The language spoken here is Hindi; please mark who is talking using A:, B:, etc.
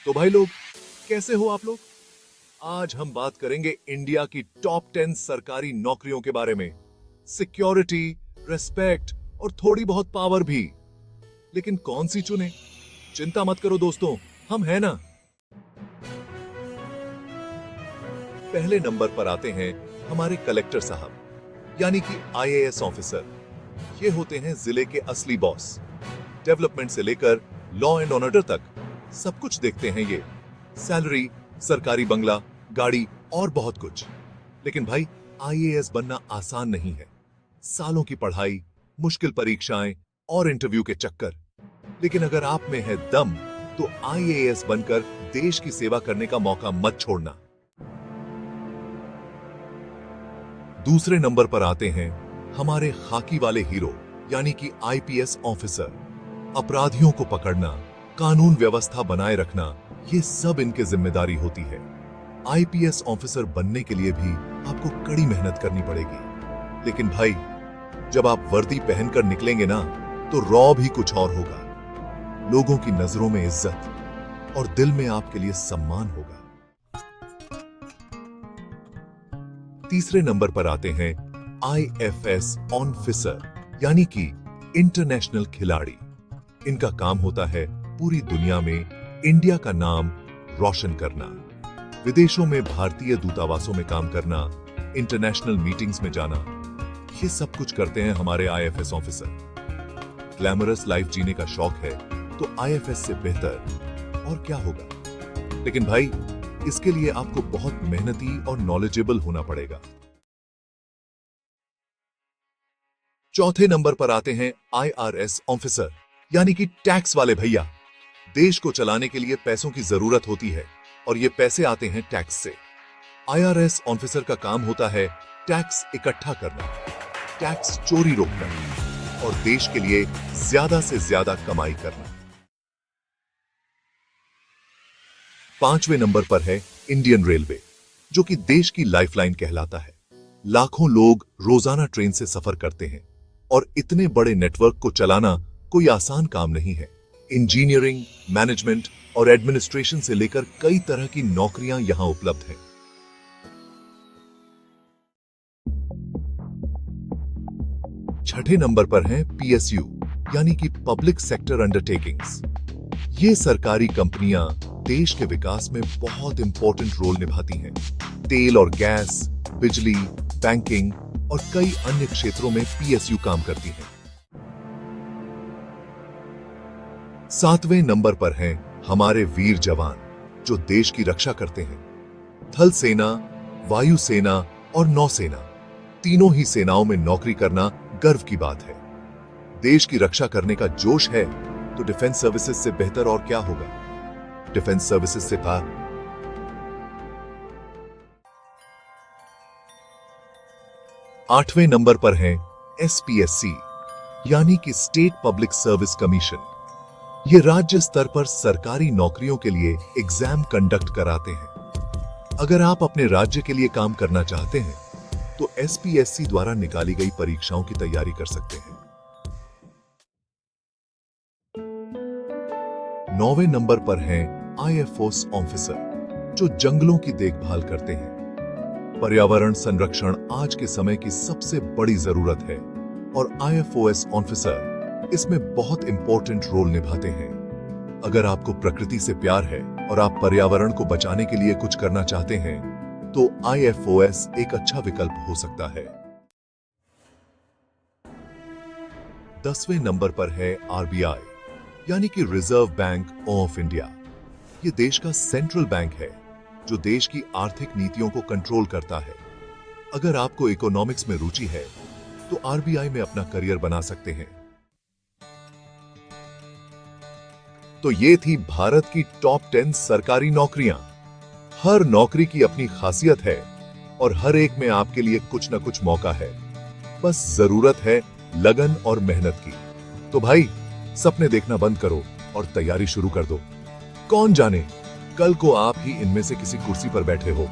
A: तो भाई लोग, कैसे हो आप लोग? आज हम बात करेंगे इंडिया की टॉप 10 सरकारी नौकरियों के बारे में। सिक्योरिटी, रेस्पेक्ट और थोड़ी बहुत पावर भी। लेकिन कौन सी चुने? चिंता मत करो दोस्तों, हम हैं ना। पहले नंबर पर आते हैं हमारे कलेक्टर साहब, यानी कि आईएएस ऑफिसर। ये होते हैं जिले के असली बॉस। डेवलपमेंट से लेकर लॉ एंड ऑर्डर तक सब कुछ देखते हैं ये। सैलरी, सरकारी बंगला, गाड़ी और बहुत कुछ। लेकिन भाई, आईएएस बनना आसान नहीं है। सालों की पढ़ाई, मुश्किल परीक्षाएं और इंटरव्यू के चक्कर। लेकिन अगर आप में है दम, तो आईएएस बनकर देश की सेवा करने का मौका मत छोड़ना। दूसरे नंबर पर आते हैं हमारे खाकी वाले हीरो, यानी कि आईपीएस ऑफिसर। अपराधियों को पकड़ना, कानून व्यवस्था बनाए रखना, ये सब इनकी जिम्मेदारी होती है। आईपीएस ऑफिसर बनने के लिए भी आपको कड़ी मेहनत करनी पड़ेगी। लेकिन भाई, जब आप वर्दी पहनकर निकलेंगे ना, तो रौब ही कुछ और होगा। लोगों की नजरों में इज्जत और दिल में आपके लिए सम्मान होगा। तीसरे नंबर पर आते हैं आईएफएस ऑफिसर, यानी कि इंटरनेशनल खिलाड़ी। इनका काम होता है पूरी दुनिया में इंडिया का नाम रोशन करना। विदेशों में भारतीय दूतावासों में काम करना, इंटरनेशनल मीटिंग्स में जाना, ये सब कुछ करते हैं हमारे आईएफएस ऑफिसर। ग्लैमरस लाइफ जीने का शौक है तो आईएफएस से बेहतर और क्या होगा। लेकिन भाई, इसके लिए आपको बहुत मेहनती और नॉलेजेबल होना पड़ेगा। चौथे नंबर पर आते हैं आईआरएस ऑफिसर, यानी कि टैक्स वाले भैया। देश को चलाने के लिए पैसों की जरूरत होती है और ये पैसे आते हैं टैक्स से। आईआरएस ऑफिसर का काम होता है टैक्स इकट्ठा करना, टैक्स चोरी रोकना और देश के लिए ज्यादा से ज्यादा कमाई करना। पांचवें नंबर पर है इंडियन रेलवे, जो कि देश की लाइफलाइन कहलाता है। लाखों लोग रोजाना ट्रेन से सफर करते हैं और इतने बड़े नेटवर्क को चलाना कोई आसान काम नहीं है। इंजीनियरिंग, मैनेजमेंट और एडमिनिस्ट्रेशन से लेकर कई तरह की नौकरियां यहां उपलब्ध हैं। छठे नंबर पर हैं पीएसयू, यानी कि पब्लिक सेक्टर अंडरटेकिंग्स। ये सरकारी कंपनियां देश के विकास में बहुत इंपॉर्टेंट रोल निभाती हैं। तेल और गैस, बिजली, बैंकिंग और कई अन्य क्षेत्रों में पीएसयू काम करती हैं। सातवें नंबर पर हैं हमारे वीर जवान, जो देश की रक्षा करते हैं। थल सेना, वायु सेना और नौसेना, तीनों ही सेनाओं में नौकरी करना गर्व की बात है। देश की रक्षा करने का जोश है तो डिफेंस सर्विसेज से बेहतर और क्या होगा। डिफेंस सर्विसेज से पार। आठवें नंबर पर है एसपीएससी, यानी कि स्टेट पब्लिक सर्विस कमीशन। ये राज्य स्तर पर सरकारी नौकरियों के लिए एग्जाम कंडक्ट कराते हैं। अगर आप अपने राज्य के लिए काम करना चाहते हैं तो एसपीएससी द्वारा निकाली गई परीक्षाओं की तैयारी कर सकते हैं। 9वें नंबर पर हैं आईएफओएस ऑफिसर, जो जंगलों की देखभाल करते हैं। पर्यावरण संरक्षण आज के समय की सबसे बड़ी जरूरत है और आईएफओएस ऑफिसर इसमें बहुत इंपॉर्टेंट रोल निभाते हैं। अगर आपको प्रकृति से प्यार है और आप पर्यावरण को बचाने के लिए कुछ करना चाहते हैं तो आईएफओएस एक अच्छा विकल्प हो सकता है। 10वें नंबर पर है आरबीआई, यानी कि रिजर्व बैंक ऑफ इंडिया। ये देश का सेंट्रल बैंक है जो देश की आर्थिक नीतियों को कंट्रोल करता है। अगर आपको इकोनॉमिक्स में रुचि है तो आरबीआई में अपना करियर बना सकते हैं। तो ये थी भारत की टॉप 10 सरकारी नौकरियां। हर नौकरी की अपनी खासियत है और हर एक में आपके लिए कुछ ना कुछ मौका है। बस जरूरत है लगन और मेहनत की। तो भाई, सपने देखना बंद करो और तैयारी शुरू कर दो। कौन जाने, कल को आप ही इनमें से किसी कुर्सी पर बैठे हो।